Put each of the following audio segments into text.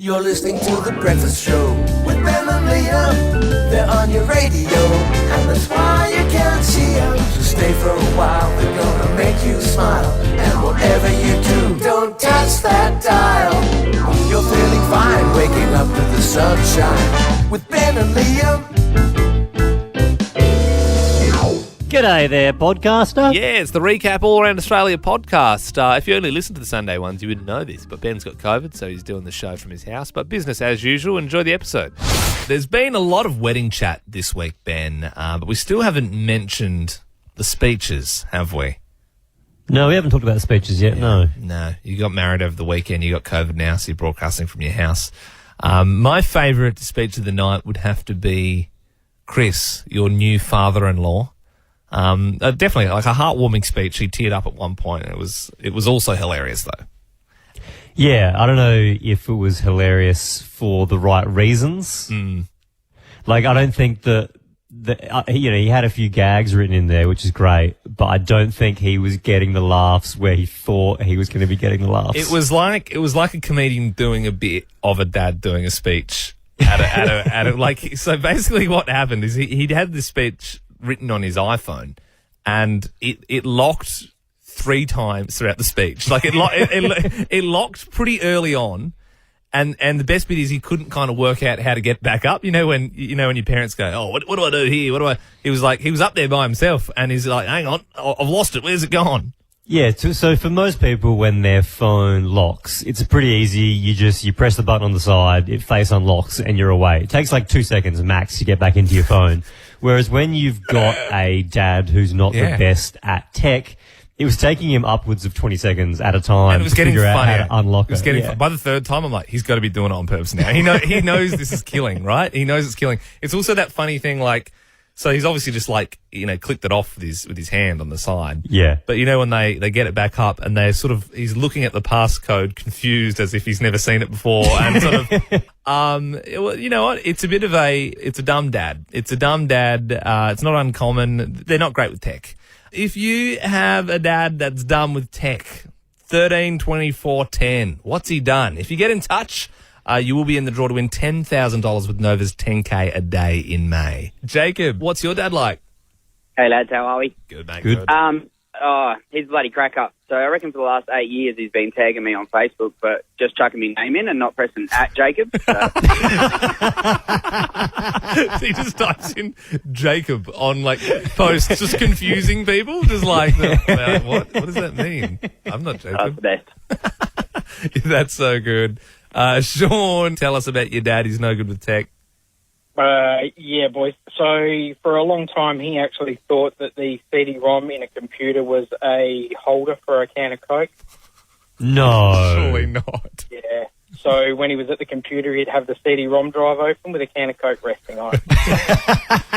You're listening to The Breakfast Show with Ben and Liam. They're on your radio, and that's why you can't see them. So stay for a while, they're gonna make you smile. And whatever you do, don't touch that dial. You're feeling fine, waking up to the sunshine with Ben and Liam. G'day there, podcaster. Yeah, it's the Recap All Around Australia podcast. If you only listen to the Sunday ones, you wouldn't know this, but Ben's got COVID, so he's doing the show from his house. But business as usual, enjoy the episode. There's been a lot of wedding chat this week, Ben, but we still haven't mentioned the speeches, have we? No, we haven't talked about the speeches yet, no. No, you got married over the weekend, you got COVID now, so you're broadcasting from your house. My favourite speech of the night would have to be Chris, your new father-in-law. Definitely like a heartwarming speech. He teared up at one point. It was also hilarious though. Yeah, I don't know if it was hilarious for the right reasons. Like, I don't think that he had a few gags written in there, which is great, but I don't think he was getting the laughs where he thought he was going to be getting the laughs. It was like a comedian doing a bit of a dad doing a speech at a like. So basically, what happened is he'd had this speech written on his iPhone, and it locked 3 times throughout the speech. Like it locked pretty early on, and the best bit is he couldn't kind of work out how to get back up. You know when your parents go, oh, what do I do here? He was up there by himself, and he's like, hang on, I've lost it. Where's it gone? Yeah, so for most people, when their phone locks, it's pretty easy. You press the button on the side, it face unlocks, and you're away. It takes like 2 seconds max to get back into your phone. Whereas when you've got a dad who's not the best at tech, it was taking him upwards of 20 seconds at a time to figure out how to unlock it. By the third time, I'm like, he's got to be doing it on purpose now. He knows this is killing, right? He knows it's killing. It's also that funny thing, like, so he's obviously just like, clicked it off with his hand on the side. Yeah. But when they get it back up and he's looking at the passcode confused as if he's never seen it before and sort of, you know what? It's a dumb dad. It's a dumb dad. It's not uncommon. They're not great with tech. If you have a dad that's dumb with tech, 13 24 10, what's he done? If you get in touch, you will be in the draw to win $10,000 with Nova's 10K a day in May. Jacob, what's your dad like? Hey lads, how are we? Good, mate. Good. He's a bloody crack up. So I reckon for the last 8 years he's been tagging me on Facebook, but just chucking me name in and not pressing @Jacob. So. He just types in Jacob on like posts, just confusing people. Just like, what does that mean? I'm not Jacob. That's the best. That's so good. Sean, tell us about your dad. He's no good with tech. Yeah, boys. So for a long time, he actually thought that the CD-ROM in a computer was a holder for a can of Coke. No. Surely not. Yeah. So when he was at the computer, he'd have the CD-ROM drive open with a can of Coke resting on it.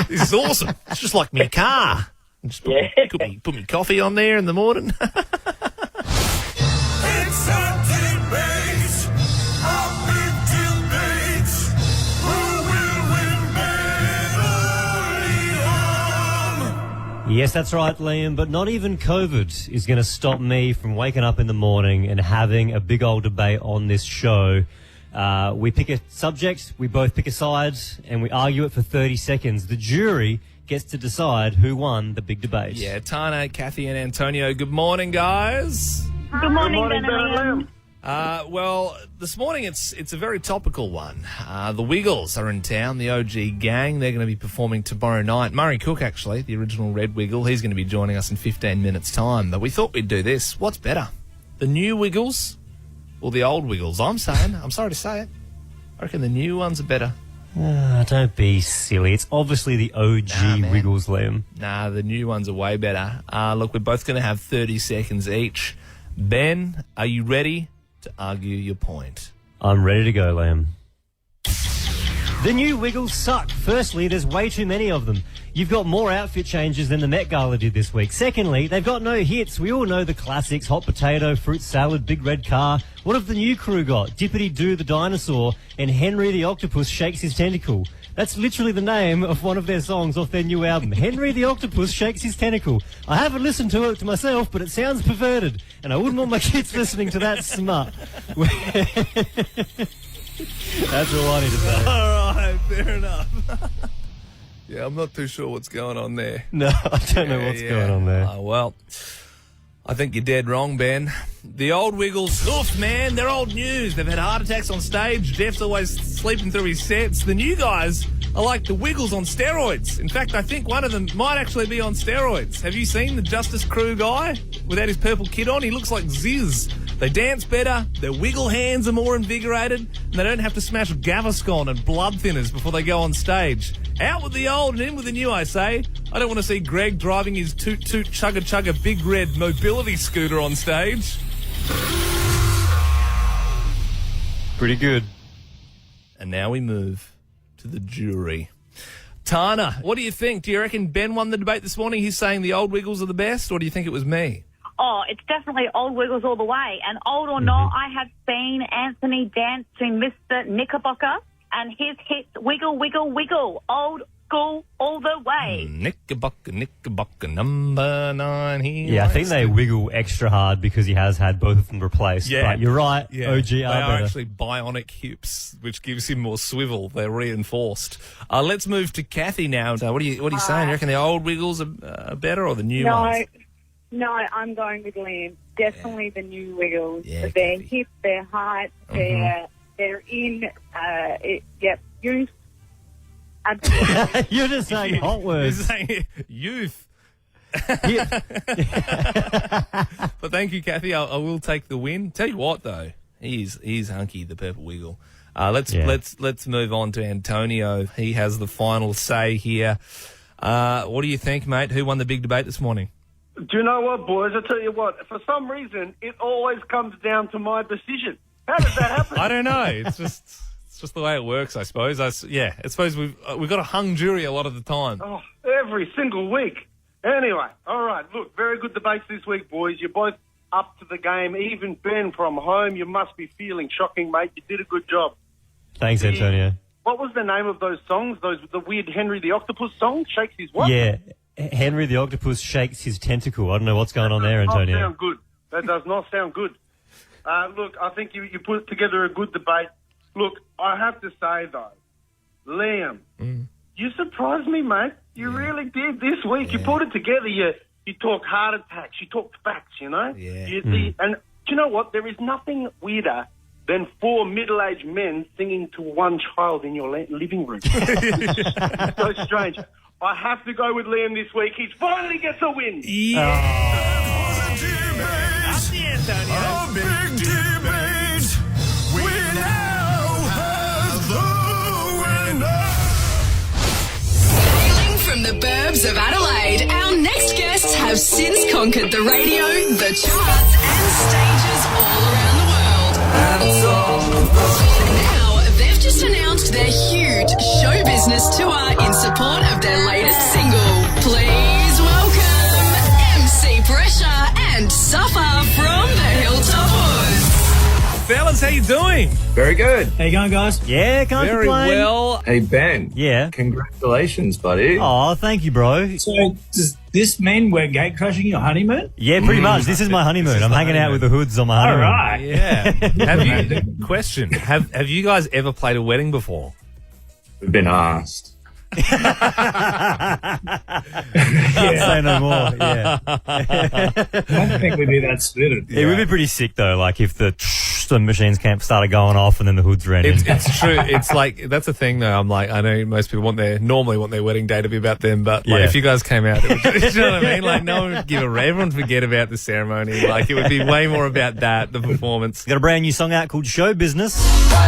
This is awesome. It's just like my car. Just put me coffee on there in the morning. It's a debate, a big debate. Who will win Liam? Yes, that's right, Liam, but not even COVID is going to stop me from waking up in the morning and having a big old debate on this show. We pick a subject, we both pick a side, and we argue it for 30 seconds. The jury gets to decide who won the big debate. Yeah, Tana, Kathy and Antonio, good morning, guys. Good morning, Ben and Liam. Well, this morning it's a very topical one. The Wiggles are in town, the OG gang. They're going to be performing tomorrow night. Murray Cook, actually, the original Red Wiggle, he's going to be joining us in 15 minutes' time. But we thought we'd do this. What's better, the new Wiggles or the old Wiggles? I'm sorry to say it. I reckon the new ones are better. Don't be silly. It's obviously the OG Wiggles, Liam. Nah, the new ones are way better. Look, we're both going to have 30 seconds each. Ben, are you ready to argue your point? I'm ready to go, Liam. The new Wiggles suck. Firstly, there's way too many of them. You've got more outfit changes than the Met Gala did this week. Secondly, they've got no hits. We all know the classics: hot potato, fruit salad, big red car. What have the new crew got? Dippity Doo the dinosaur and Henry the octopus shakes his tentacle. That's literally the name of one of their songs off their new album. Henry the octopus shakes his tentacle. I haven't listened to it to myself, but it sounds perverted, and I wouldn't want my kids listening to that smut. That's all I need to say. All right, fair enough. Yeah, I'm not too sure what's going on there. No, I don't know what's going on there. Well, I think you're dead wrong, Ben. The old Wiggles, oof, man, they're old news. They've had heart attacks on stage. Jeff's always sleeping through his sets. The new guys are like the Wiggles on steroids. In fact, I think one of them might actually be on steroids. Have you seen the Justice Crew guy without his purple kit on? He looks like Ziz. They dance better, their wiggle hands are more invigorated, and they don't have to smash Gaviscon and blood thinners before they go on stage. Out with the old and in with the new, I say. I don't want to see Greg driving his toot-toot chugga-chugga big red mobility scooter on stage. Pretty good. And now we move to the jury. Tana, what do you think? Do you reckon Ben won the debate this morning? He's saying the old Wiggles are the best, or do you think it was me? Oh, it's definitely old Wiggles all the way. And old or not, I have seen Anthony dancing Mr. Knickerbocker and his hits Wiggle, Wiggle, Wiggle. Old school all the way. Knickerbocker, Knickerbocker, number 9 here. Yeah, I think they wiggle extra hard because he has had both of them replaced. Yeah. But you're right, Yeah. OG They are are better. actually bionic hips, which gives him more swivel. They're reinforced. Let's move to Kathy now. What are you saying? You reckon the old Wiggles are better or the new ones? No, I'm going with Liam. Definitely the new Wiggles. Yeah, Their Kathy. hips, their height, they're in, youth. Absolutely. You're just saying hot You're words. saying youth. Yeah. But thank you, Kathy. I will take the win. Tell you what, though, he's hunky, the purple wiggle. Let's move on to Antonio. He has the final say here. What do you think, mate? Who won the big debate this morning? Do you know what, boys? I tell you what. For some reason, it always comes down to my decision. How does that happen? I don't know. It's just the way it works, I suppose. I suppose we've got a hung jury a lot of the time. Oh, every single week. Anyway, all right. Look, very good debates this week, boys. You're both up to the game. Even Ben from home, you must be feeling shocking, mate. You did a good job. Thanks, Antonio. What was the name of those songs? The weird Henry the Octopus song? Shakes his what? Yeah, Henry the Octopus shakes his tentacle. I don't know what's going on there, Antonio. That does not sound good. That does not sound good. Look, I think you put together a good debate. Look, I have to say, though, Liam, you surprised me, mate. You really did this week. You put it together. You talk heart attacks. You talk facts, you know? Yeah. And do you know what? There is nothing weirder than 4 middle-aged men singing to one child in your living room. So strange. I have to go with Liam this week. He finally gets a win. Yeah. Up the Antonio. A big debate. We now have the winner. Hailing from the burbs of Adelaide, our next guests have since conquered the radio, the charts, and stages all around the world. Now, they've just announced their huge show business tour in support of their latest single. Please welcome MC Pressure and Suffer from the Hilltop Hoods. Fellas, how you doing? Very good. How you going, guys? Yeah, can't Very complain. well. Hey, Ben. Yeah. Congratulations, buddy. Oh, thank you, bro. So does this mean we're gate crashing your honeymoon? Yeah, pretty much. This is my honeymoon. I'm hanging out with the Hoods on my All honeymoon. right. Yeah. Have you guys ever played a wedding before? We've been asked. Can't say no more. Yeah. I don't think we'd be that suited. It would be pretty sick though, like if the machines camp started going off and then the Hoods ran in. It's true. It's like, that's the thing though. I'm like, I know most people normally want their wedding day to be about them, but like, Yeah. if you guys came out, it would, you know what I mean? Like, no one would everyone would forget about the ceremony. Like, it would be way more about that, the performance. Got a brand new song out called Show Business. What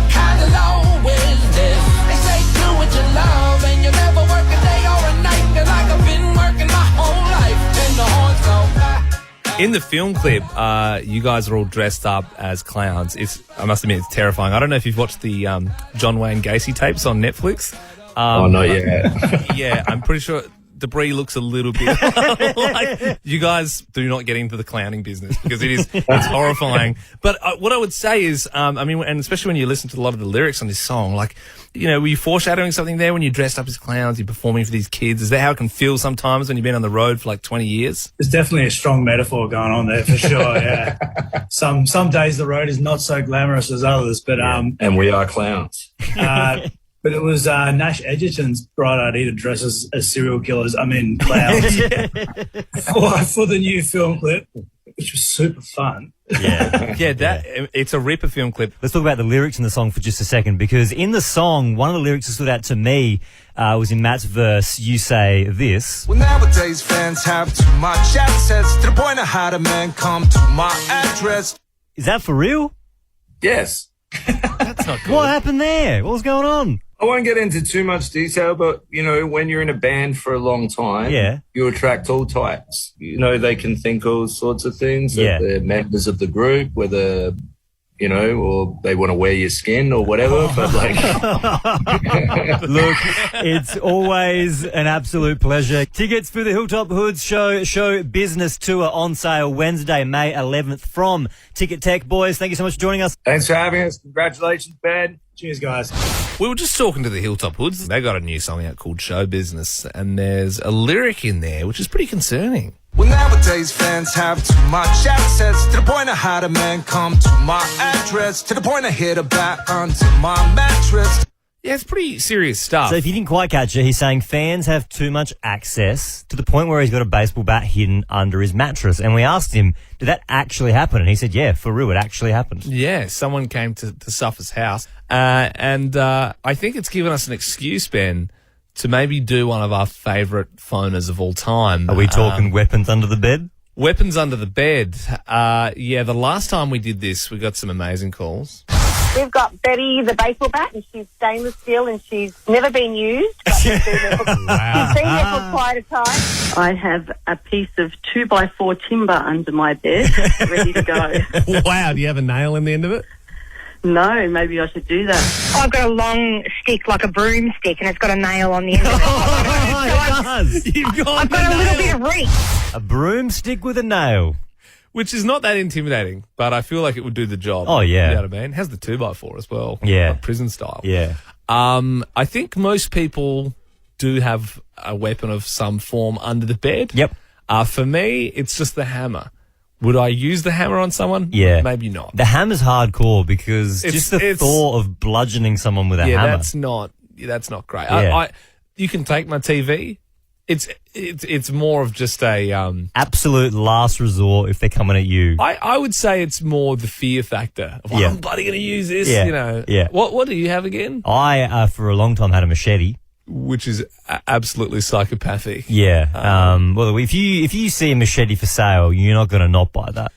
kind of law is this? They say do what you love and you never work a day or a night. Cause like I've been working my whole life and the horns go. In the film clip, you guys are all dressed up as clowns. I must admit, it's terrifying. I don't know if you've watched the John Wayne Gacy tapes on Netflix. Not yet. Yeah, I'm pretty sure debris looks a little bit like you guys do not get into the clowning business because it's horrifying. But what I would say is, I mean, and especially when you listen to a lot of the lyrics on this song, like, you know, were you foreshadowing something there when you dressed up as clowns, you're performing for these kids? Is that how it can feel sometimes when you've been on the road for like 20 years? There's definitely a strong metaphor going on there for sure, yeah. Some days the road is not so glamorous as others, but And we are clowns. but it was Nash Edgerton's bright idea to dress as serial killers, clowns, for the new film clip, which was super fun. Yeah. It's a ripper film clip. Let's talk about the lyrics in the song for just a second, because in the song, one of the lyrics that stood out to me was in Matt's verse. You say this. Well, nowadays fans have too much access to the point of how the man come to my address. Is that for real? Yes. That's not good. What happened there? What was going on? I won't get into too much detail, but, you know, when you're in a band for a long time, you attract all types. You know, they can think all sorts of things. That they're members of the group, whether, you know, or they want to wear your skin or whatever. But, like... Look, it's always an absolute pleasure. Tickets for the Hilltop Hoods show business tour on sale Wednesday, May 11th from Ticket Tech. Boys, thank you so much for joining us. Thanks for having us. Congratulations, Ben. Cheers, guys. We were just talking to the Hilltop Hoods. They got a new song out called Show Business, and there's a lyric in there which is pretty concerning. Well, nowadays fans have too much access to the point of how the man come to my address, to the point of hit a bat onto my mattress. Yeah, it's pretty serious stuff. So if you didn't quite catch it, he's saying fans have too much access to the point where he's got a baseball bat hidden under his mattress. And we asked him, did that actually happen? And he said, yeah, for real, it actually happened. Yeah, someone came to Suffer's house. And I think it's given us an excuse, Ben, to maybe do one of our favourite phoners of all time. Are we talking weapons under the bed? Weapons under the bed. Yeah, the last time we did this, we got some amazing calls. We've got Betty, the baseball bat, and she's stainless steel, and she's never been used. But she's been there for quite a time. I have a piece of 2x4 timber under my bed, ready to go. Wow, do you have a nail in the end of it? No, maybe I should do that. I've got a long stick, like a broomstick, and it's got a nail on the end of it. It does. I've got a little bit of reach. A broomstick with a nail. Which is not that intimidating, but I feel like it would do the job. Oh, yeah. You know what I mean? It has the 2x4 as well. Yeah. Like prison style. Yeah. I think most people do have a weapon of some form under the bed. Yep. For me, it's just the hammer. Would I use the hammer on someone? Yeah. Maybe not. The hammer's hardcore because just the thought of bludgeoning someone with a hammer. That's not great. Yeah. You can take my TV. It's more of just a absolute last resort if they're coming at you. I would say it's more the fear factor of I'm bloody going to use this. Yeah. You know. Yeah. What do you have again? I for a long time had a machete, which is absolutely psychopathic. Yeah. Well, if you see a machete for sale, you're not going to not buy that.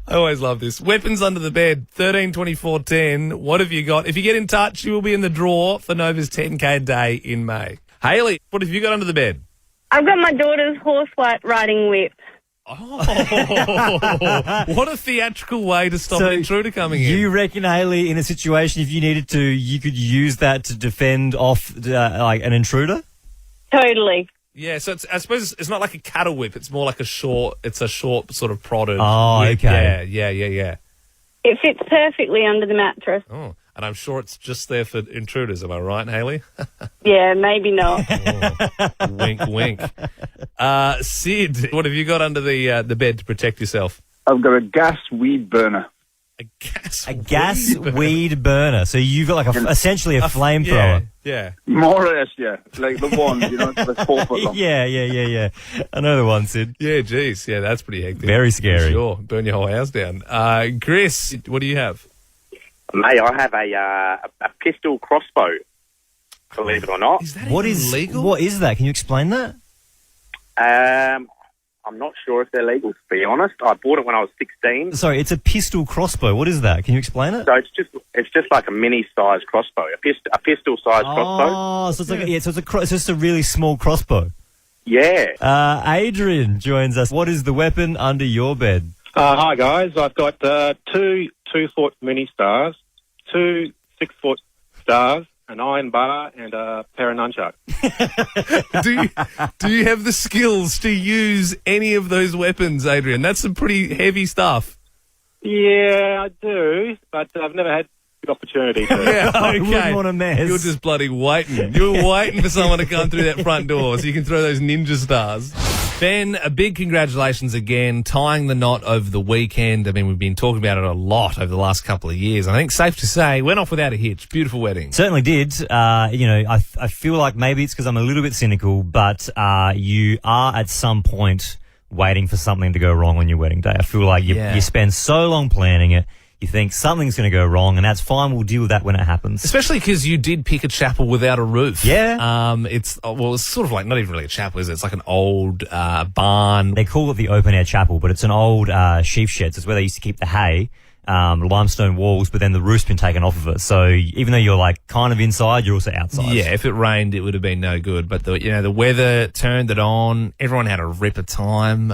I always love this. Weapons under the bed, 13 24 10. What have you got? If you get in touch, you will be in the draw for Nova's 10K day in May. Hayley, what have you got under the bed? I've got my daughter's horse riding whip. Oh, what a theatrical way to stop an intruder coming in. You reckon, Hayley, in a situation, if you needed to, you could use that to defend off like an intruder? Totally. Yeah, so I suppose it's not like a cattle whip. It's more like a short sort of prodded Oh, whip. okay. Yeah. It fits perfectly under the mattress. Oh, and I'm sure it's just there for intruders. Am I right, Hayley? Yeah, maybe not. Wink, wink. Sid, what have you got under the bed to protect yourself? I've got a gas weed burner. A gas weed burner. So you've got like essentially a flamethrower. Yeah. More or less, yeah. Like the one, that's 4 foot long. Yeah. I know the one, Sid. Yeah, geez. Yeah, that's pretty hectic. Very scary. Sure. Burn your whole house down. Chris, what do you have? Mate, I have a pistol crossbow, believe it or not. Is that illegal? What is that? Can you explain that? I'm not sure if they're legal, to be honest. I bought it when I was 16. Sorry, it's a pistol crossbow. What is that? Can you explain it? So it's just like a mini-sized crossbow, a pistol-sized crossbow. Oh, so it's like it's just a really small crossbow. Yeah. Adrian joins us. What is the weapon under your bed? Hi, guys. I've got 2 2-foot mini stars, 2 6-foot stars, an iron bar, and a pair of nunchucks. Do you have the skills to use any of those weapons, Adrian? That's some pretty heavy stuff. Yeah, I do, but I've never had the opportunity to. Yeah, I okay. wouldn't want to mess. You're just bloody waiting. You're waiting for someone to come through that front door so you can throw those ninja stars. Ben, a big congratulations again, tying the knot over the weekend. I mean, we've been talking about it a lot over the last couple of years. I think safe to say, went off without a hitch. Beautiful wedding. Certainly did. I feel like maybe it's because I'm a little bit cynical, but you are at some point waiting for something to go wrong on your wedding day. I feel like you spend so long planning it. You think something's going to go wrong, and that's fine. We'll deal with that when it happens. Especially because you did pick a chapel without a roof. Yeah. It's sort of like not even really a chapel, is it? It's like an old barn. They call it the open-air chapel, but it's an old sheep sheds. It's where they used to keep the hay, limestone walls, but then the roof's been taken off of it. So even though you're like kind of inside, you're also outside. Yeah, if it rained, it would have been no good. But the weather turned it on. Everyone had a ripper time.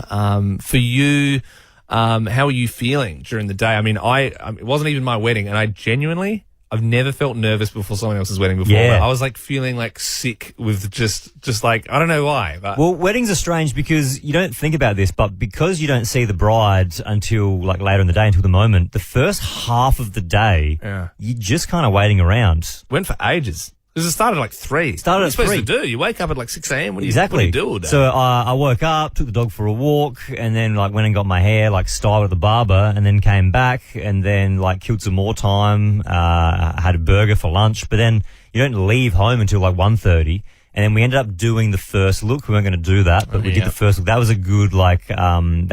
For you... how are you feeling during the day? I mean, it wasn't even my wedding, and I've never felt nervous before someone else's wedding before. Yeah. I was like feeling like sick with just like, I don't know why. But. Well, weddings are strange because you don't think about this, but because you don't see the bride until like later in the day, until the moment, the first half of the day, you're just kind of waiting around. Went for ages. Because it started at like 3. Started what are you at supposed 3. to do? You wake up at like 6 a.m. What do you do all day? So I woke up, took the dog for a walk, and then like went and got my hair like styled at the barber, and then came back and then like killed some more time. I had a burger for lunch, but then you don't leave home until like 1:30. And then we ended up doing the first look. We weren't going to do that, but we did the first look. That was a good like nerve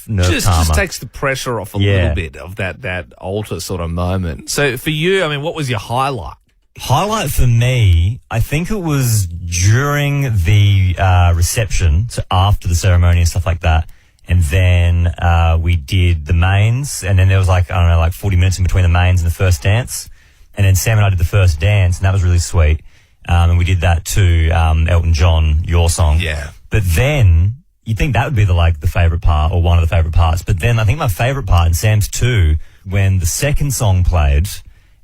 calmer. Just takes the pressure off a little bit of that altar sort of moment. So for you, I mean, what was your highlight? Highlight for me, I think it was during the reception, so after the ceremony and stuff like that. And then we did the mains, and then there was like 40 minutes in between the mains and the first dance. And then Sam and I did the first dance, and that was really sweet. And we did that to Elton John, Your Song. Yeah. But then you'd think that would be the favorite part or one of the favorite parts. But then I think my favorite part, and Sam's too, when the second song played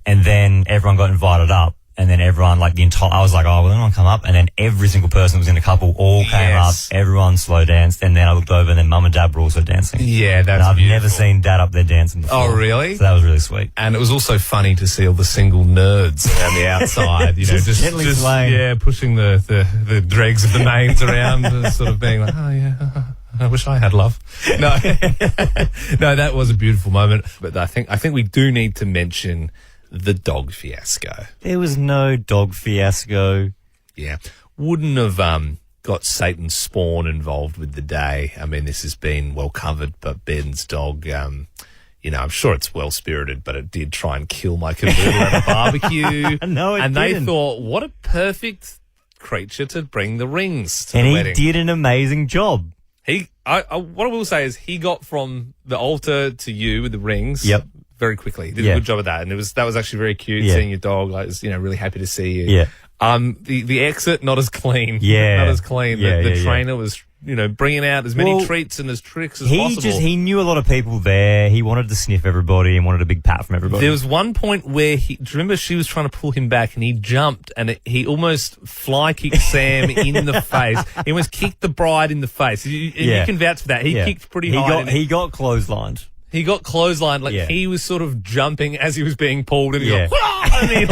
and then everyone got invited up. And then everyone, like I was like, oh, well, anyone come up? And then every single person was in a couple all came up. Everyone slow danced. And then I looked over and then Mum and Dad were also dancing. Yeah, that's and I've beautiful. never seen Dad up there dancing before. Oh, really? So that was really sweet. And it was also funny to see all the single nerds around the outside, just gently swaying. Yeah, pushing the dregs of the mains around, sort of being like, oh, yeah. I wish I had love. No, no, that was a beautiful moment. But I think we do need to mention the dog fiasco. There was no dog fiasco. Yeah. Wouldn't have got Satan's spawn involved with the day. I mean, this has been well covered, but Ben's dog, I'm sure it's well-spirited, but it did try and kill my converter at a barbecue. No, it and didn't. They thought, what a perfect creature to bring the rings to and the he wedding. did an amazing job. What I will say is he got from the altar to you with the rings. Yep. Very quickly. Did a good job of that. And that was actually very cute seeing your dog. I was, really happy to see you. Yeah. The exit, not as clean. Yeah. Not as clean. The trainer was, bringing out as many treats and as tricks as possible. He knew a lot of people there. He wanted to sniff everybody and wanted a big pat from everybody. There was one point where do you remember she was trying to pull him back and he jumped and he almost fly kicked Sam in the face. He almost kicked the bride in the face. You can vouch for that. He kicked pretty high. He got clotheslined. He got clotheslined, he was sort of jumping as he was being pulled, and he went, and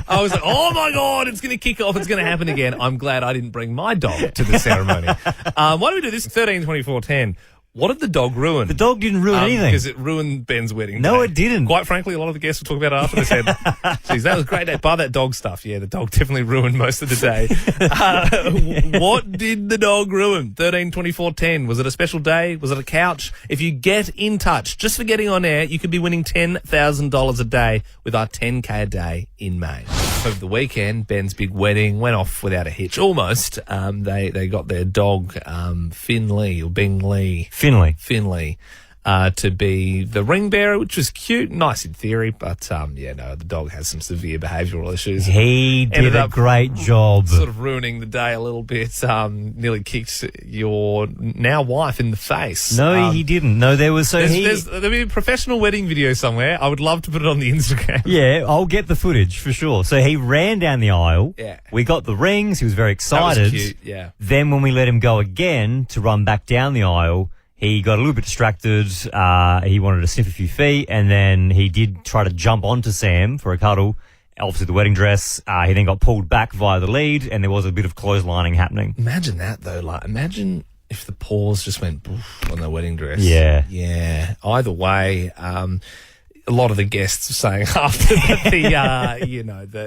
I was like, oh my God, it's going to kick off, it's going to happen again. I'm glad I didn't bring my dog to the ceremony. Why don't we do this? 13, 24, 10. What did the dog ruin? The dog didn't ruin anything. Because it ruined Ben's wedding No, day. it didn't. Quite frankly, a lot of the guests were talking about it after. They said, geez, that was a great day. Bar that dog stuff. Yeah, the dog definitely ruined most of the day. What did the dog ruin? 13, 24, 10. Was it a special day? Was it a couch? If you get in touch, just for getting on air, you could be winning $10,000 a day with our 10K a day in May. Over the weekend, Ben's big wedding went off without a hitch. Almost. They got their dog, Finley or Bingley. Finley. to be the ring bearer, which was cute, nice in theory, but the dog has some severe behavioural issues. He did a great job. Sort of ruining the day a little bit. Nearly kicked your now wife in the face. No, he didn't. No, there was there'll be a professional wedding video somewhere. I would love to put it on the Instagram. Yeah, I'll get the footage for sure. So he ran down the aisle. Yeah. We got the rings. He was very excited. That was cute, yeah. Then when we let him go again to run back down the aisle, he got a little bit distracted. He wanted to sniff a few feet, and then he did try to jump onto Sam for a cuddle. Obviously, the wedding dress. He then got pulled back via the lead, and there was a bit of clotheslining happening. Imagine that, though. Like, imagine if the paws just went boof on the wedding dress. Yeah. Yeah. Either way, a lot of the guests were saying after that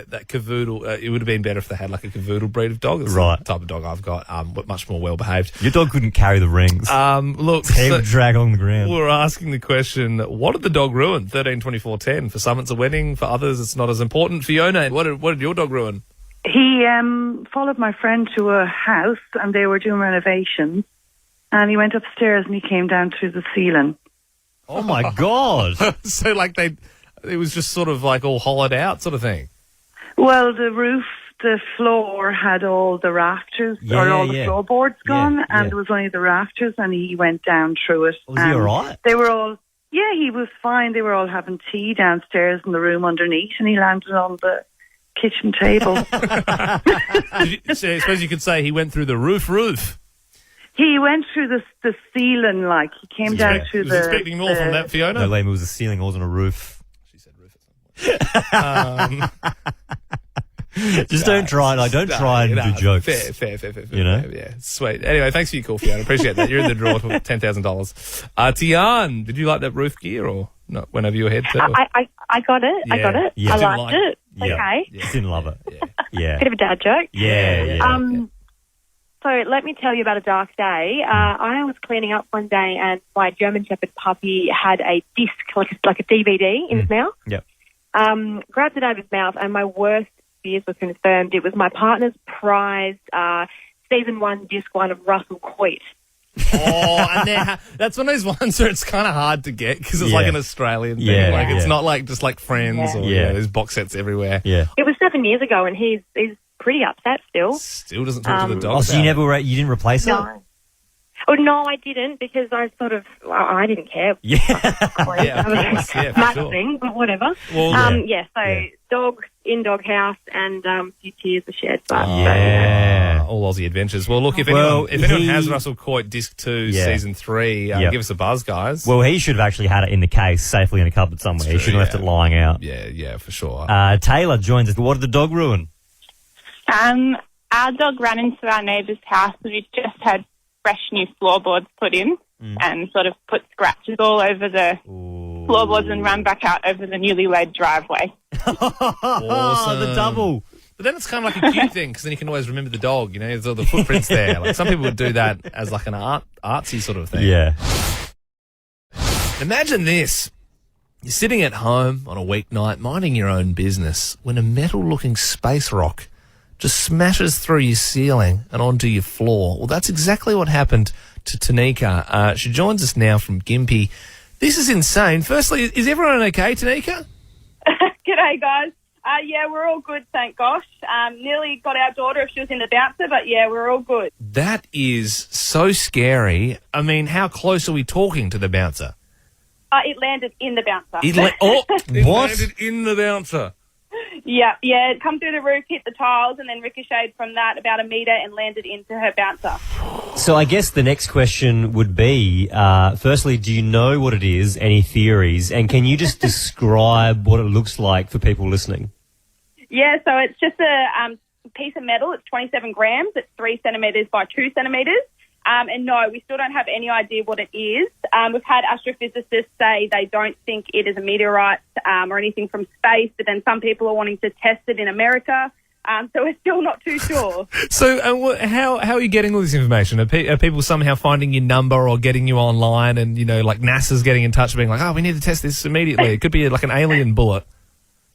that cavoodle, it would have been better if they had like a cavoodle breed of dog. It's Right. the type of dog I've got, but much more well behaved. Your dog couldn't carry the rings. Look, He would drag along the ground. we're asking the question: what did the dog ruin? 13, 24, 10. For some, it's a wedding. For others, it's not as important. Fiona, what did your dog ruin? He followed my friend to a house and they were doing renovations. And he went upstairs and he came down through the ceiling. Oh, my God. So, like, it was just sort of like all hollowed out sort of thing? Well, the floor had all the rafters or all the floorboards gone and there was only the rafters and he went down through it. Was he all right? They were all, he was fine. They were all having tea downstairs in the room underneath and he landed on the kitchen table. So I suppose you could say he went through the roof. He went through the ceiling, like he came down through was expecting more from that, Fiona. No, Liam, it was a ceiling, it wasn't a roof. She said roof at some point. Just don't try and do jokes. Fair. You know? Yeah, sweet. Anyway, thanks for your call, Fiona. Appreciate that. You're in the draw for $10,000. Tian, did you like that roof gear or not? Went over your head too? I got it. Yeah. I got it. Yeah. I liked it. Yeah. Okay. Yeah. Didn't love it. Yeah. Bit of a dad joke. Yeah. So let me tell you about a dark day. I was cleaning up one day and my German Shepherd puppy had a disc, like a DVD in his mouth. Yep. Grabbed it out of his mouth and my worst fears were confirmed. It was my partner's prized season 1, disc 1 of Russell Coit. Oh, and that's one of those ones where it's kind of hard to get because it's like an Australian thing. It's not like just like Friends or there's box sets everywhere. Yeah. It was 7 years ago and he's pretty upset still. Still doesn't talk to the dog. Oh, so you didn't replace it? No. Oh, no, I didn't because I I didn't care. Yeah. Much thing, but whatever. Well, dog in dog house and a few tears are shed. But, all Aussie adventures. Well, look, if anyone has Russell Coit Disc 2 Season 3, give us a buzz, guys. Well, he should have actually had it in the case, safely in a cupboard somewhere. He shouldn't have left it lying out. Yeah, for sure. Taylor joins us. What did the dog ruin? Our dog ran into our neighbour's house. We just had fresh new floorboards put in and sort of put scratches all over the floorboards and ran back out over the newly laid driveway. Awesome. The double. But then it's kind of like a cute thing because then you can always remember the dog, there's all the footprints there. Like some people would do that as like an artsy sort of thing. Yeah. Imagine this. You're sitting at home on a weeknight minding your own business when a metal-looking space rock just smashes through your ceiling and onto your floor. Well, that's exactly what happened to Tanika. She joins us now from Gympie. This is insane. Firstly, is everyone okay, Tanika? G'day, guys. Yeah, we're all good, thank gosh. Nearly got our daughter if she was in the bouncer, but yeah, we're all good. That is so scary. I mean, how close are we talking to the bouncer? It landed in the bouncer. It landed in the bouncer. Yeah, it come through the roof, hit the tiles, and then ricocheted from that about a metre and landed into her bouncer. So I guess the next question would be, firstly, do you know what it is, any theories, and can you just describe what it looks like for people listening? Yeah, so it's just a piece of metal. It's 27 grams. It's 3 centimetres by 2 centimetres. And no, we still don't have any idea what it is. We've had astrophysicists say they don't think it is a meteorite or anything from space, but then some people are wanting to test it in America. So we're still not too sure. So how are you getting all this information? Are people somehow finding your number or getting you online and, like NASA's getting in touch being like, oh, we need to test this immediately. It could be like an alien bullet.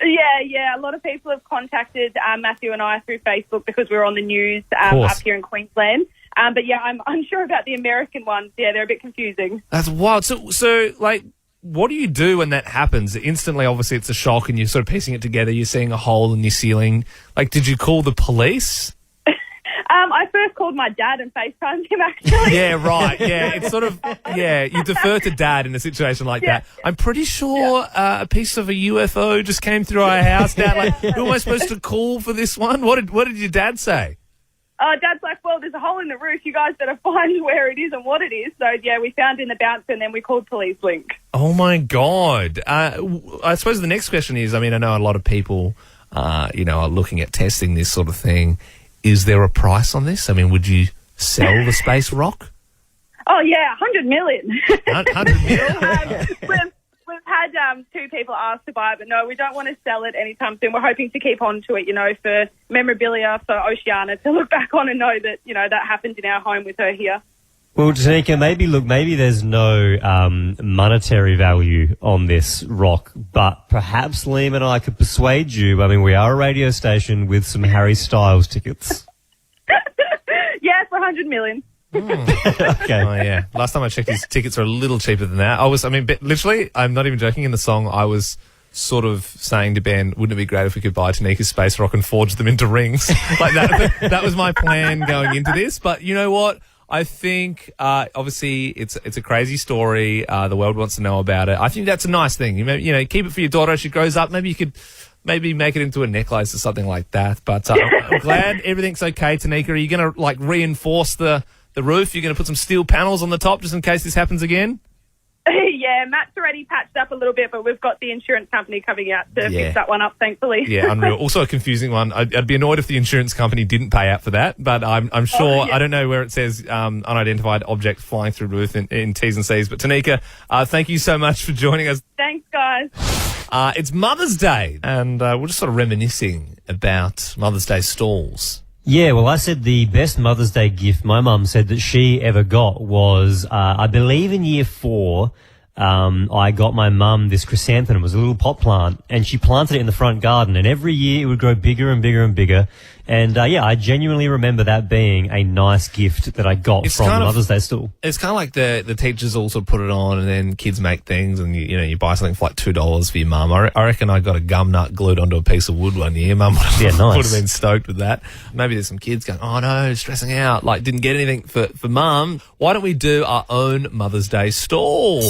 Yeah. A lot of people have contacted Matthew and I through Facebook because we're on the news up here in Queensland. But yeah, I'm unsure about the American ones. Yeah, they're a bit confusing. That's wild. So like, what do you do when that happens? Instantly, obviously, it's a shock, and you're sort of piecing it together. You're seeing a hole in your ceiling. Like, did you call the police? I first called my dad and FaceTimed him, actually. Yeah, right. Yeah, it's sort of, you defer to dad in a situation like that. I'm pretty sure a piece of a UFO just came through our house, Dad. Like, who am I supposed to call for this one? What did your dad say? Dad's like, well, there's a hole in the roof. You guys better find where it is and what it is. So, yeah, we found in the bouncer and then we called Police Link. Oh, my God. I suppose the next question is, I mean, I know a lot of people, are looking at testing this sort of thing. Is there a price on this? I mean, would you sell the space rock? Oh, yeah, 100 million. 100 million? We've had two people ask to buy it, but no, we don't want to sell it anytime soon. We're hoping to keep on to it, for memorabilia for Oceana to look back on and know that, that happened in our home with her here. Well, Tanika, maybe there's no monetary value on this rock, but perhaps Liam and I could persuade you. I mean, we are a radio station with some Harry Styles tickets. Yeah, for 100 million. Okay. Oh, yeah. Last time I checked, these tickets are a little cheaper than that. Literally, I'm not even joking. In the song, I was sort of saying to Ben, wouldn't it be great if we could buy Tanika's space rock and forge them into rings? Like that. That was my plan going into this. But you know what? I think, obviously, it's a crazy story. The world wants to know about it. I think that's a nice thing. Keep it for your daughter as she grows up. Maybe you could make it into a necklace or something like that. But I'm glad everything's okay, Tanika. Are you going to, reinforce the roof? You're going to put some steel panels on the top just in case this happens again? Yeah, Matt's already patched up a little bit, but we've got the insurance company coming out to fix that one up, thankfully. Yeah, unreal. Also a confusing one. I'd be annoyed if the insurance company didn't pay out for that, but I'm sure, I don't know where it says unidentified object flying through roof in T's and C's. But Tanika, thank you so much for joining us. Thanks, guys. It's Mother's Day, and we're just sort of reminiscing about Mother's Day stalls. Yeah, well, I said the best Mother's Day gift my mum said that she ever got was, I believe in year 4, I got my mum this chrysanthemum. It was a little pot plant, and she planted it in the front garden, and every year it would grow bigger and bigger and bigger. And, I genuinely remember that being a nice gift that I got from the Mother's Day stall. It's kind of like the teachers also put it on, and then kids make things, and you buy something for like $2 for your mum. I reckon I got a gum nut glued onto a piece of wood one year. Mum would have been stoked with that. Maybe there's some kids going, oh no, stressing out, didn't get anything for mum. Why don't we do our own Mother's Day stall?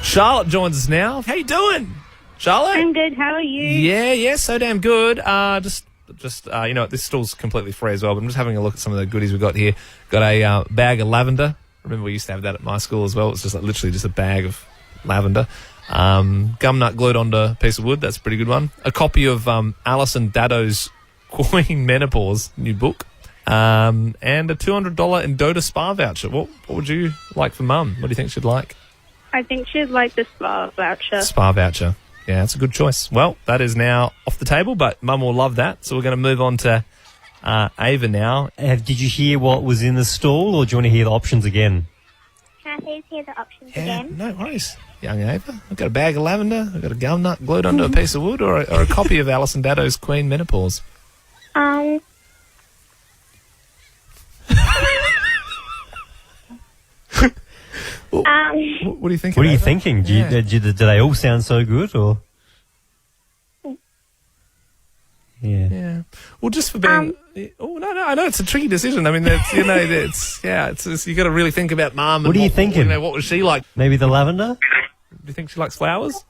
Charlotte joins us now. How you doing, Charlotte? I'm good. How are you? Yeah, so damn good. Just this stall's completely free as well, but I'm just having a look at some of the goodies we've got here. Got a bag of lavender. Remember we used to have that at my school as well. It's just literally just a bag of lavender. Gum nut glued onto a piece of wood. That's a pretty good one. A copy of Alison Daddo's Queen Menopause new book. And a $200 Endota spa voucher. What would you like for mum? What do you think she'd like? I think she'd like the spa voucher. Spa voucher. Yeah, that's a good choice. Well, that is now off the table, but Mum will love that. So we're going to move on to Ava now. Did you hear what was in the stall, or do you want to hear the options again? Can I please hear the options again? No worries. Young Ava, I've got a bag of lavender, I've got a gum nut glued onto a piece of wood, or a copy of Alison Daddo's Queen Menopause. What do you think? What are you thinking? Do they all sound so good, or? Yeah. Well, just for being. I know it's a tricky decision. I mean, that's you got to really think about mum. What are you thinking? What was she like? Maybe the lavender. Do you think she likes flowers?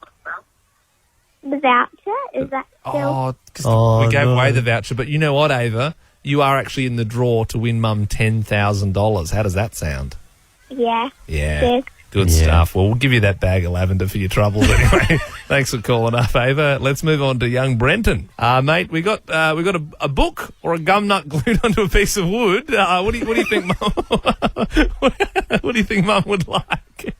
The voucher, is that still? We gave away the voucher, but you know what, Ava? You are actually in the draw to win mum $10,000. How does that sound? Yeah. Yeah. Good stuff. Well, we'll give you that bag of lavender for your troubles anyway. Thanks for calling up, Ava. Let's move on to young Brenton. Mate, we got a book or a gum nut glued onto a piece of wood. What do you think, Mum? What do you think Mum would like?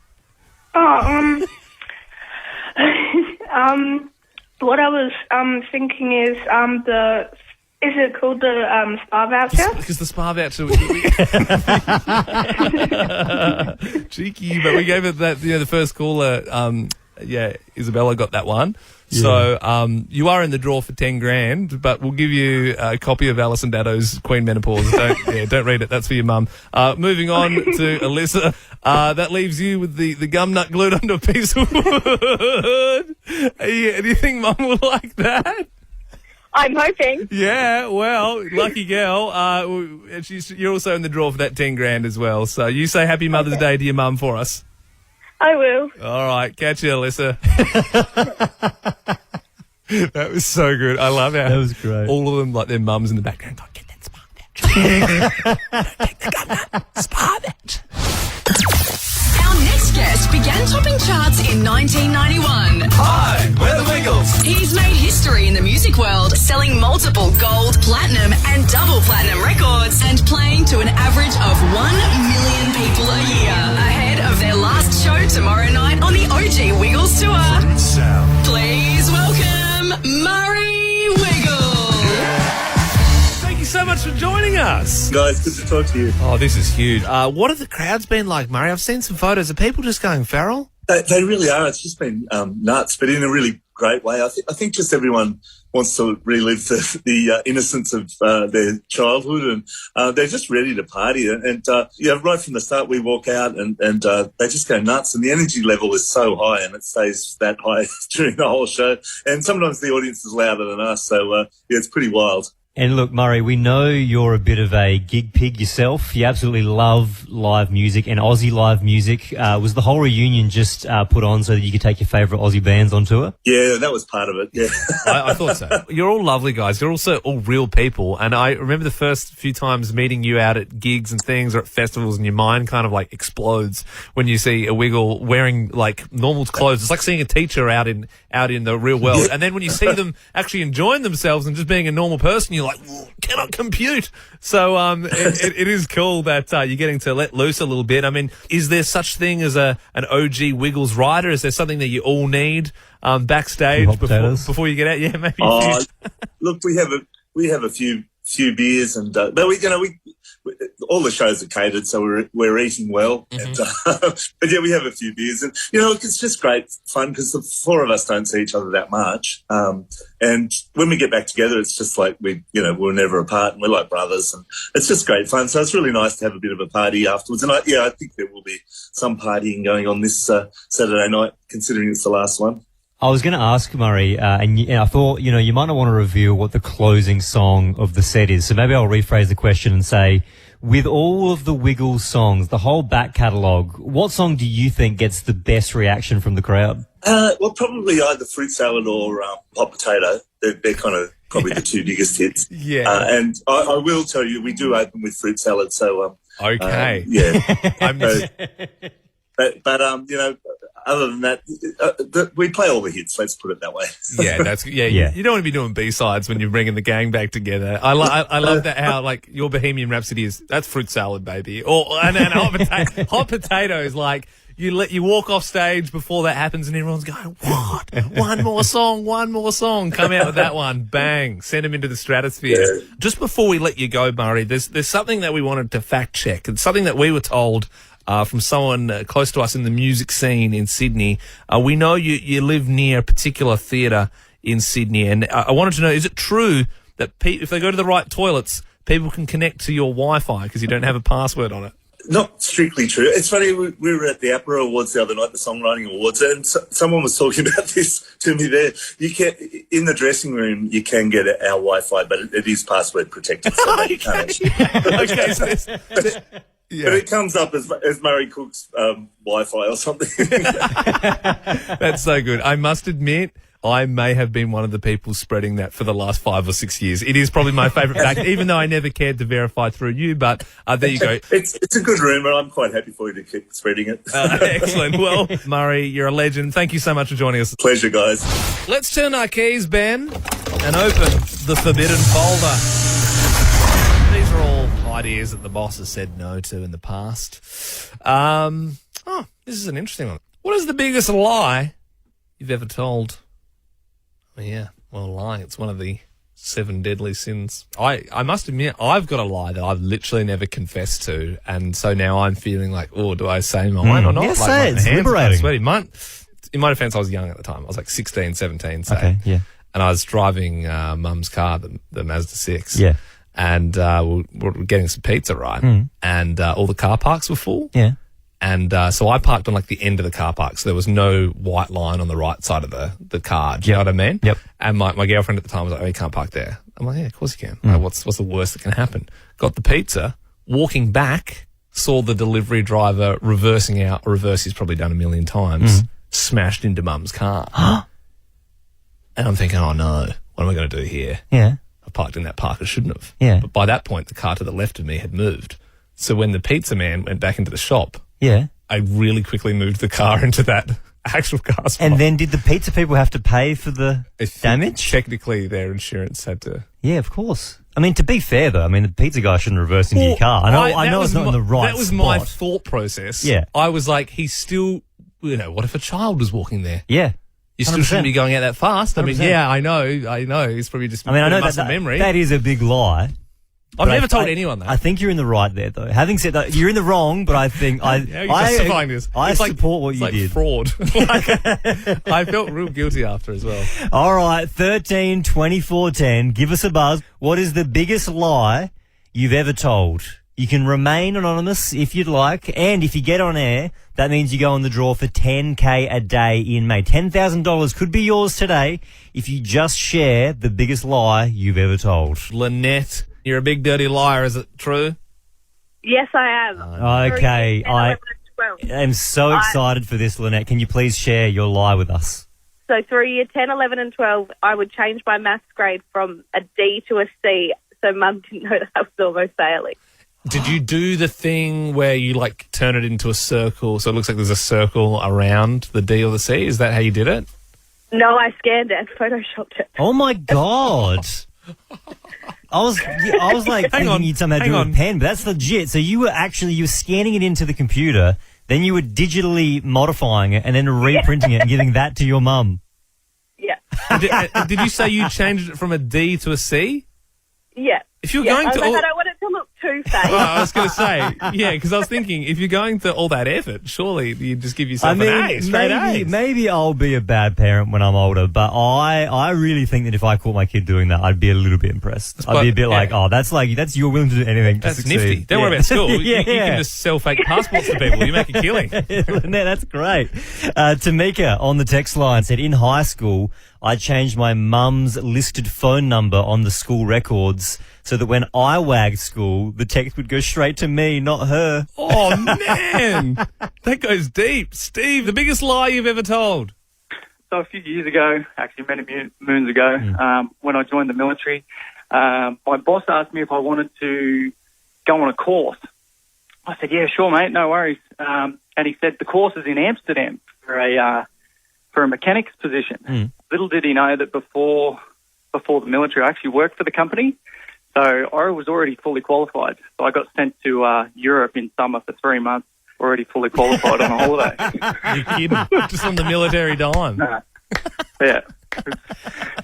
What I was thinking is is it called the spa voucher? Because the spa voucher, cheeky, but we gave it that. The first caller, Isabella got that one. Yeah. So you are in the draw for 10 grand, but we'll give you a copy of Alison Daddo's Queen Menopause. Don't read it. That's for your mum. Moving on to Alyssa. That leaves you with the gum nut glued onto a piece of wood. Do you think mum will like that? I'm hoping. Yeah, well, lucky girl. You're also in the draw for that 10 grand as well. So you say Happy Mother's Day to your mum for us. I will. All right, catch you, Alyssa. That was so good. I love how that was great. All of them, like their mums in the background, go, get that spar bitch. Take the gun nut, spar bitch. Our next guest began topping charts in 1991. Hi, we're the Wiggles. He's made history in the music world, selling multiple gold, platinum, and double platinum records, and playing to an average of 1 million people a year. Ahead of their last show tomorrow night on the OG Wiggles tour. Please welcome Murray Wiggles. Thank you so much for joining us. Guys, good to talk to you. Oh, this is huge. What have the crowds been like, Murray? I've seen some photos. Are people just going feral? They really are. It's just been nuts, but in a really great way. I think just everyone wants to relive the innocence of their childhood, and they're just ready to party. And right from the start, we walk out and they just go nuts, and the energy level is so high, and it stays that high during the whole show. And sometimes the audience is louder than us, so it's pretty wild. And look, Murray, we know you're a bit of a gig pig yourself. You absolutely love live music and Aussie live music. Was the whole reunion just put on so that you could take your favourite Aussie bands on tour? Yeah, that was part of it, yeah. I thought so. You're all lovely guys. You're also all real people. And I remember the first few times meeting you out at gigs and things or at festivals, and your mind kind of like explodes when you see a Wiggle wearing like normal clothes. It's like seeing a teacher out in the real world. And then when you see them actually enjoying themselves and just being a normal person, you're like, cannot compute. So it is cool that you're getting to let loose a little bit. I mean, is there such thing as an OG Wiggles rider? Is there something that you all need backstage before you get out? Yeah, maybe. Look, we have a few beers, and but we all the shows are catered, so we're eating well. And, but yeah, we have a few beers, and it's just great fun because the four of us don't see each other that much. And when we get back together, it's just like we're never apart, and we're like brothers, and it's just great fun. So it's really nice to have a bit of a party afterwards. And I think there will be some partying going on this Saturday night, considering it's the last one. I was going to ask, Murray, and I thought, you might not want to reveal what the closing song of the set is. So maybe I'll rephrase the question and say, with all of the Wiggles songs, the whole back catalogue, what song do you think gets the best reaction from the crowd? Well, probably either Fruit Salad or Hot Potato. They're kind of probably the two biggest hits. Yeah. And I will tell you, we do open with Fruit Salad. So, okay. Yeah. But other than that, we play all the hits. Let's put it that way. Yeah. You don't want to be doing B-sides when you're bringing the gang back together. I love that how like your Bohemian Rhapsody that's Fruit Salad, baby, and Hot Potato is like you walk off stage before that happens, and everyone's going, what? One more song, come out with that one, bang, send them into the stratosphere. Yeah. Just before we let you go, Murray, there's something that we wanted to fact check. It's something that we were told from someone close to us in the music scene in Sydney. We know you live near a particular theatre in Sydney, and I wanted to know, is it true that if they go to the right toilets, people can connect to your Wi-Fi because you don't have a password on it? Not strictly true. It's funny, we were at the APRA Awards the other night, the Songwriting Awards, and someone was talking about this to me there. You can, in the dressing room, you can get our Wi-Fi, but it is password protected. So you can't okay, so yeah. But it comes up as Murray Cook's Wi-Fi or something. That's so good. I must admit, I may have been one of the people spreading that for the last 5 or 6 years. It is probably my favourite fact, even though I never cared to verify through you, but there you go. It's a good rumour. I'm quite happy for you to keep spreading it. Excellent. Well, Murray, you're a legend. Thank you so much for joining us. Pleasure, guys. Let's turn our keys, Ben, and open the forbidden folder. These are all ideas that the boss has said no to in the past. This is an interesting one. What is the biggest lie you've ever told? Yeah, well, lying, it's one of the 7 deadly sins. I must admit, I've got a lie that I've literally never confessed to, and so now I'm feeling like, do I say mine or not? Yes, say it. It's liberating. Sweaty. in my defense, I was young at the time. I was like 16, 17, say. Okay, yeah. And I was driving Mum's car, the Mazda 6. Yeah. And we were getting some pizza, right? And all the car parks were full. Yeah. And so I parked on like the end of the car park, so there was no white line on the right side of the car. Do you know what I mean? Yep. And my girlfriend at the time was like, "Oh, you can't park there." I'm like, "Yeah, of course you can." Like, what's the worst that can happen? Got the pizza. Walking back, saw the delivery driver reversing out. Reverse he's probably done a million times. Smashed into Mum's car. And I'm thinking, "Oh no, what am I going to do here?" Yeah. I parked in that park I shouldn't have. Yeah. But by that point, the car to the left of me had moved. So when the pizza man went back into the shop, Yeah. I really quickly moved the car into that actual car spot. And then did the pizza people have to pay for the damage? Technically, their insurance had to. Yeah, of course. I mean, to be fair, though, I mean, the pizza guy shouldn't reverse into your car. I know it's not in the right That was spot. my thought process. Yeah. I was like, he's still, what if a child was walking there? Yeah. You still 100%. shouldn't be going out that fast. I mean, 100%. yeah, I know. It's probably just I know muscle that memory. that is a big lie. I've But never told anyone that. I think you're in the right there, though. Having said that, you're in the wrong, but I think How are you justifying this? I It's like- support what it's you like did. fraud. I felt real guilty after as well. All right, 13 24 10. Give us a buzz. What is the biggest lie you've ever told? You can remain anonymous if you'd like, and if you get on air, that means you go in the draw for $10K a day in May. $10,000 could be yours today if you just share the biggest lie you've ever told. Lynette, you're a big dirty liar, is it true? Yes, I am. Okay, 10, I 11, 12. am so excited for this, Lynette. Can you please share your lie with us? So through year 10, 11 and 12, I would change my maths grade from a D to a C, so Mum didn't know that I was almost failing. Did you do the thing where you like turn it into a circle so it looks like there's a circle around the D or the C? Is that how you did it? No, I scanned it and photoshopped it. Oh my God. I was like thinking you'd somehow do it with a pen, but that's legit. So you were scanning it into the computer, then you were digitally modifying it and then reprinting it and giving that to your mum. Yeah. Did you say you changed it from a D to a C? Yeah. If you're going to I don't want it to look too fake. Well, I was going to say, yeah, because I was thinking if you're going to all that effort, surely you'd just give yourself an A, straight A. Maybe I'll be a bad parent when I'm older, but I really think that if I caught my kid doing that, I'd be a little bit impressed. I'd be a bit like, oh, that's you're willing to do anything to That's succeed. nifty. Don't worry about school. Yeah, you can just sell fake passports to people. You make a killing. Lynette, that's great. Tamika on the text line said, in high school, I changed my mum's listed phone number on the school records so that when I wagged school, the text would go straight to me, not her. Oh, man. That goes deep. Steve, the biggest lie you've ever told. So a few years ago, actually many moons ago, when I joined the military, my boss asked me if I wanted to go on a course. I said, yeah, sure, mate, no worries. And he said, the course is in Amsterdam for a mechanic's position. Little did he know that before the military, I actually worked for the company. So I was already fully qualified. So I got sent to Europe in summer for 3 months, already fully qualified on a holiday. You're kidding. Just on the military dime. Yeah.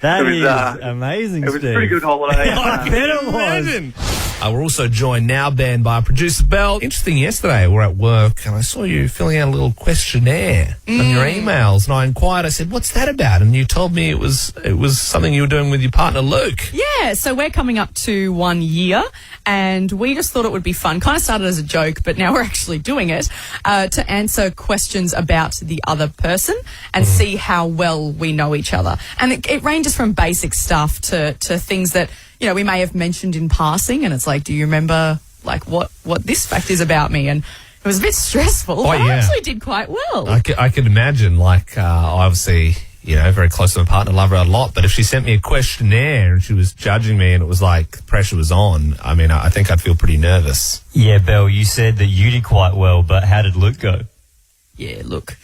That is amazing, It was Steve. a pretty good holiday. I bet it was. We're also joined now, Ben, by producer Belle. Interesting, yesterday we're at work and I saw you filling out a little questionnaire on your emails, and I inquired, I said, what's that about? And you told me it was something you were doing with your partner, Luke. Yeah, so we're coming up to 1 year and we just thought it would be fun. Kind of started as a joke, but now we're actually doing it to answer questions about the other person and see how well we know each other. And it ranges from basic stuff to things that, you know, we may have mentioned in passing, and it's like, do you remember like what this fact is about me? And it was a bit stressful, but I actually did quite well. I could imagine, like, obviously, you know, very close to my partner, love her a lot, but if she sent me a questionnaire and she was judging me and it was like pressure was on, I mean, I think I'd feel pretty nervous. Yeah, Belle, you said that you did quite well, but how did Luke go? Yeah, look,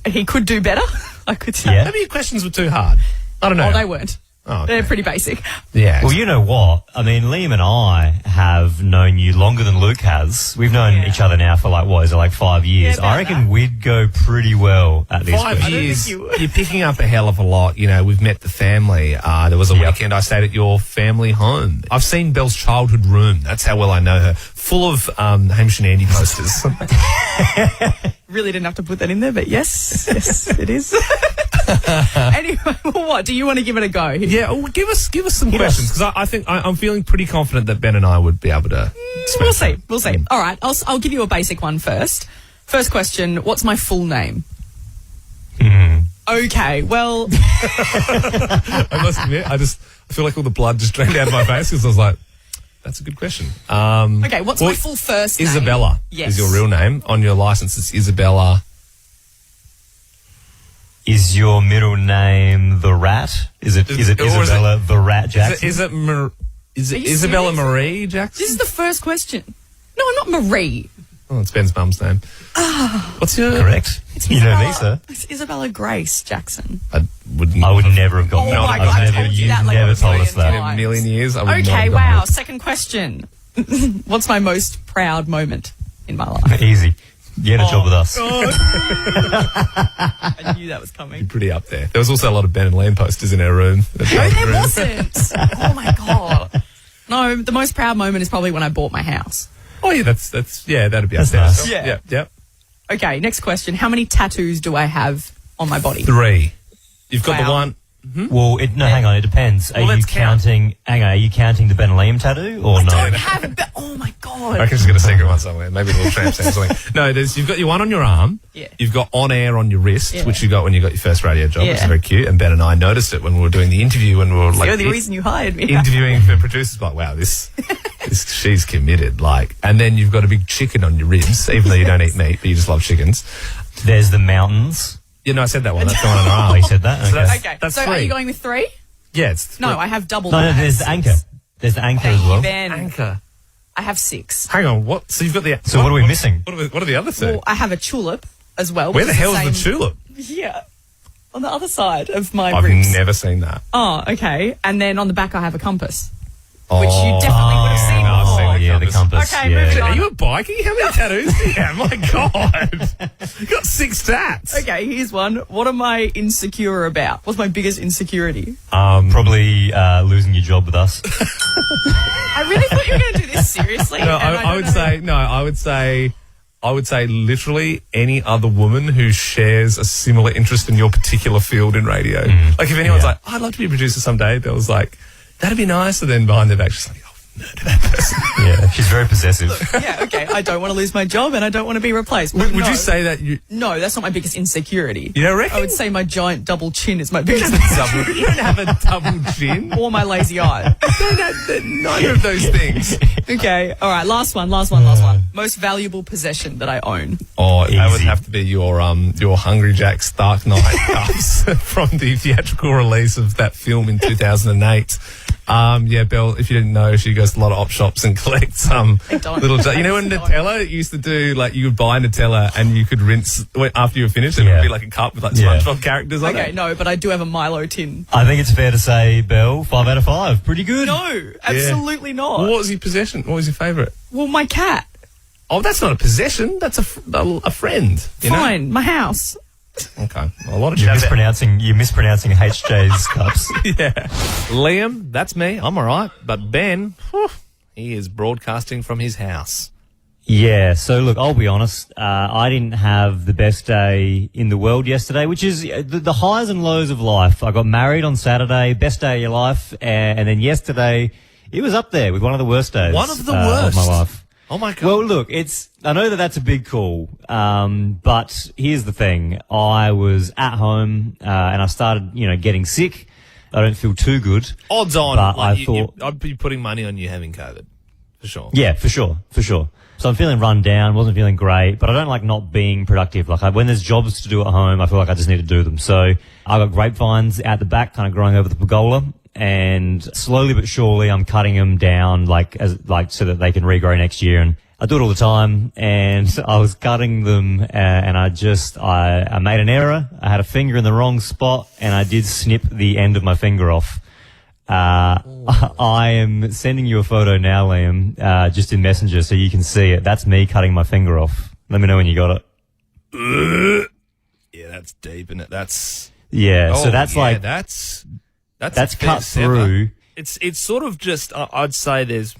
he could do better, I could say. Yeah. Maybe your questions were too hard. I don't know. Oh, they weren't. Oh, okay. They're pretty basic. Yeah. Well, you know what? I mean, Liam and I have known you longer than Luke has. We've known each other now for like 5 years? I reckon we'd go pretty well at this. 5 years, you're picking up a hell of a lot. You know, we've met the family. There was a weekend I stayed at your family home. I've seen Belle's childhood room. That's how well I know her. Full of Hamish and Andy posters. really didn't have to put that in there, but yes, it is. Anyway, what do you want to give it a go? Yeah, give us some questions because I think I'm feeling pretty confident that Ben and I would be able to. We'll see. All right, I'll give you a basic one first. First question: what's my full name? Okay, well, I must admit, I feel like all the blood just drained out of my face because I was like, that's a good question. Okay, what's my full first name? Isabella is your real name. On your license, it's Isabella. Is your middle name the Rat? Is it Isabella the Rat Jackson? Is it Isabella Marie Jackson? This is the first question. No, I'm not Marie. Oh, it's Ben's mum's name. What's your... Correct. You know me, sir. It's Isabella Grace Jackson. I would never have gotten that. Oh my God, I told you that like never a told us that. In a million years, I would not Okay, have wow. gotten it. Second question. What's my most proud moment in my life? Easy. Get a job with us. I knew that was coming. You're pretty up there. There was also a lot of Ben and Liam posters in our room. No, there wasn't. Oh my God. No, the most proud moment is probably when I bought my house. Oh yeah, that'd be up there. Nice. Yeah. Okay, next question. How many tattoos do I have on my body? 3. You've got the one. Well, hang on. It depends. Are you counting? Hang on. Are you counting the Ben and Liam tattoo or no? I don't have it. Oh my God. I reckon she's got a secret one somewhere. Maybe a little tramp stamp or something. No, you've got your one on your arm. Yeah. You've got on air on your wrist, Yeah. which you got when you got your first radio job, which is Yeah. very cute. And Ben and I noticed it when we were doing the interview, when we were It's like the only reason you hired me. interviewing for producers. Like, wow, she's committed. Like, and then you've got a big chicken on your ribs, even though you don't eat meat, but you just love chickens. There's the mountains. Yeah, no, I said that one. That's the one on her arm. Oh, you said that? So Okay. that's So 3. are you going with 3? Yeah, it's No, I have double. No, that. there's the anchor. There's the anchor as well. Ben. Anchor. I have 6. Hang on, what? So you've got the. So what are we missing? What are the other 2? Well, I have a tulip as well. Where which the is hell is the same- tulip? Yeah. On the other side of my I've ribs. never seen that. Oh, okay. And then on the back I have a compass. Which you definitely would have seen I've before. seen the compass. Okay, yeah. moving on. Are you a bikie? How many tattoos do you have? My God. You got 6 tats. Okay, here's one. What am I insecure about? What's my biggest insecurity? Probably losing your job with us. I really thought you were going to do this seriously. No, and I would say literally any other woman who shares a similar interest in your particular field in radio. Like if anyone's like, I'd love to be a producer someday, there was like, that'd be nice. And then behind their back, she's like, murder that person. Yeah, she's very possessive. Yeah, okay. I don't want to lose my job and I don't want to be replaced. Would No. you say that you... No, that's not my biggest insecurity. You don't reckon? I would say my giant double chin is my biggest You insecurity. don't have a double chin. Or my lazy eye. Neither of those things. Okay, all right, last one. Most valuable possession that I own. Oh, that would have to be your Hungry Jack's Dark Knight cups from the theatrical release of that film in 2008. Yeah, Belle, if you didn't know, she goes to a lot of op shops and collects little... You know when Nutella used to do, like, you would buy Nutella and you could rinse after you were finished, and it would be like a cup with like SpongeBob characters on it? Okay, no, but I do have a Milo tin. I think it's fair to say, Belle, 5 out of 5. Pretty good. No, absolutely not. Well, what was your possession? What was your favourite? Well, my cat. Oh, that's not a possession. That's a friend. You know? Fine, my house. Okay. A lot of You're mispronouncing HJ's cups. Yeah. Liam, that's me. I'm all right. But Ben, he is broadcasting from his house. Yeah, so look, I'll be honest, I didn't have the best day in the world yesterday, which is the highs and lows of life. I got married on Saturday, best day of your life, and then yesterday, it was up there with one of the worst days. One of the worst? Of my life. Oh my God. Well, look, I know that that's a big call, but here's the thing. I was at home, and I started, getting sick. I don't feel too good. Odds on, but like I thought I'd be putting money on you having COVID. For sure. Yeah, for sure. So I'm feeling run down, wasn't feeling great, but I don't like not being productive. Like when there's jobs to do at home, I feel like I just need to do them. So I got grapevines out the back, kind of growing over the pergola, and slowly but surely I'm cutting them down, so that they can regrow next year. And I do it all the time, and I was cutting them, and I made an error. I had a finger in the wrong spot, and I did snip the end of my finger off. I am sending you a photo now, Liam, just in Messenger so you can see it. That's me cutting my finger off. Let me know when you got it. Yeah, that's deep, isn't it? That's... Yeah, so that's That's cut through. It's sort of just, I'd say there's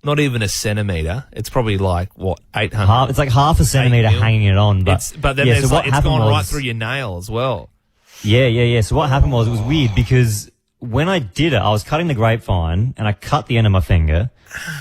not even a centimetre. It's probably like, what, 800? It's like half a centimetre hanging it on. But then yeah, there's so like, what it's gone happened right was- through your nail as well. Yeah. So what happened was, it was weird because when I did it, I was cutting the grapevine and I cut the end of my finger,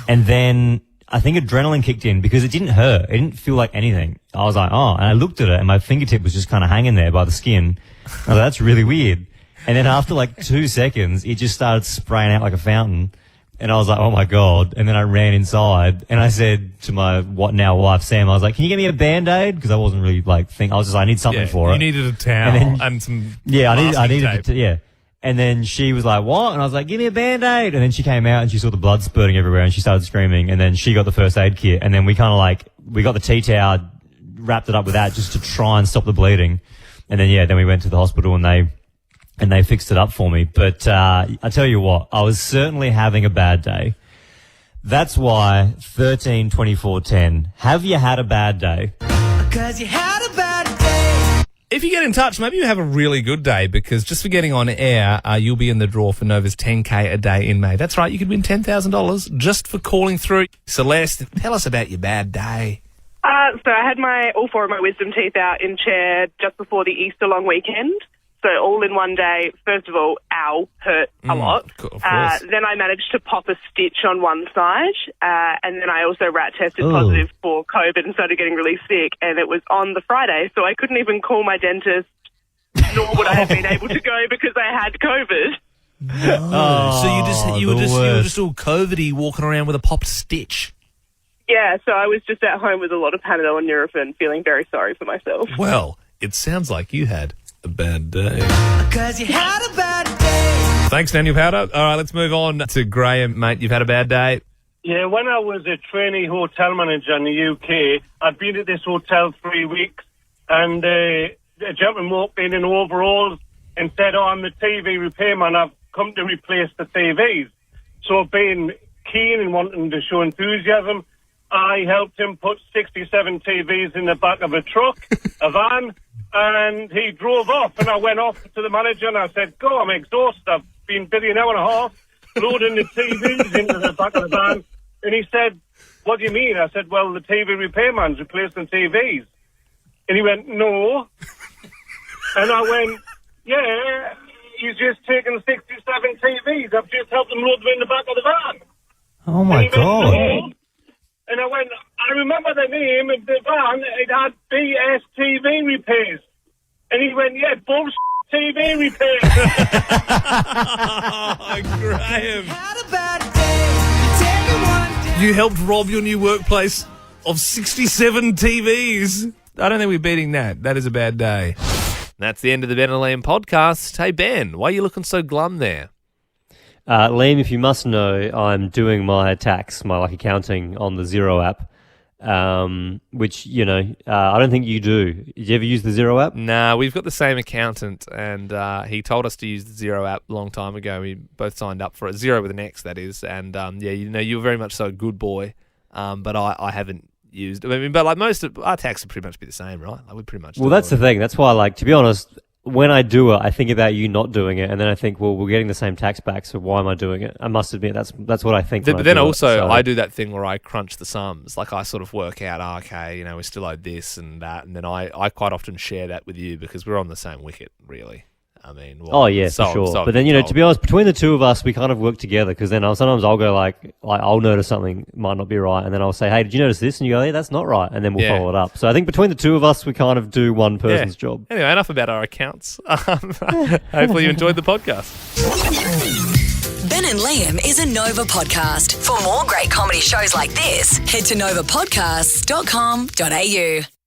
and then I think adrenaline kicked in because it didn't hurt. It didn't feel like anything. I was like, oh, and I looked at it and my fingertip was just kind of hanging there by the skin. I was like, that's really weird. And then after like 2 seconds, it just started spraying out like a fountain. And I was like, oh my God. And then I ran inside and I said to my now wife, Sam, I was like, can you get me a Band-Aid? Because I wasn't really I was just, I need something for it. You needed a towel and some I needed tape. yeah. And then she was like, what? And I was like, give me a Band-Aid. And then she came out and she saw the blood spurting everywhere and she started screaming. And then she got the first aid kit. And then we kind of we got the tea towel, wrapped it up with that just to try and stop the bleeding. And then, then we went to the hospital and they fixed it up for me. But, I tell you what, I was certainly having a bad day. That's why 13, 24, 10. Have you had a bad day? 'Cause you had a bad day. If you get in touch, maybe you have a really good day, because just for getting on air, you'll be in the draw for Nova's 10K a day in May. That's right, you could win $10,000 just for calling through. Celeste, tell us about your bad day. So I had all 4 of my wisdom teeth out in chair just before the Easter long weekend. So all in one day. First of all, ow, hurt a lot. Of course. Then I managed to pop a stitch on one side. And then I also rat tested positive for COVID and started getting really sick. And it was on the Friday, so I couldn't even call my dentist, nor would I have been able to go because I had COVID. So you were just all COVID-y, walking around with a popped stitch. Yeah, so I was just at home with a lot of Panadol and Nurofen, feeling very sorry for myself. Well, it sounds like you had a bad day. 'Cause you had a bad day. Thanks, Daniel Powder. All right, let's move on to Graham, mate. You've had a bad day. Yeah, when I was a trainee hotel manager in the UK, I'd been at this hotel 3 weeks, and a gentleman walked in overalls and said, oh, I'm the TV repairman, I've come to replace the TVs. So being keen and wanting to show enthusiasm, I helped him put 67 TVs in the back of a truck, a van, and he drove off. And I went off to the manager and I said, go, I'm exhausted. I've been busy an hour and a half loading the TVs into the back of the van. And he said, what do you mean? I said, well, the TV repairman's replacing TVs. And he went, no. And I went, yeah, he's just taken 67 TVs. I've just helped him load them in the back of the van. Oh my God. No. And I went, I remember the name of the van, it had BS TV repairs. And he went, yeah, bullshit TV repairs. Graham. You helped rob your new workplace of 67 TVs. I don't think we're beating that. That is a bad day. That's the end of the Ben and Liam podcast. Hey, Ben, why are you looking so glum there? Liam, if you must know, I'm doing my tax, my accounting on the Xero app, which, I don't think you do. Did you ever use the Xero app? Nah, we've got the same accountant, and he told us to use the Xero app a long time ago. We both signed up for it. Xero with an X, that is. And, you're very much so a good boy, but I haven't used it. I mean, but most of our tax would pretty much be the same, right? We pretty much. Well, that's the thing. That's why, to be honest, when I do it, I think about you not doing it, and then I think, well, we're getting the same tax back, so why am I doing it? I must admit, that's what I think. But then also, I do that thing where I crunch the sums. I sort of work out, okay, we still owe this and that, and then I quite often share that with you because we're on the same wicket, really. I mean, for sure. But then, to be honest, between the two of us, we kind of work together, because then sometimes I'll go I'll notice something might not be right, and then I'll say, hey, did you notice this? And you go, yeah, that's not right, and then we'll follow it up. So I think between the two of us, we kind of do one person's job. Anyway, enough about our accounts. Hopefully you enjoyed the podcast. Ben and Liam is a Nova podcast. For more great comedy shows like this, head to novapodcasts.com.au.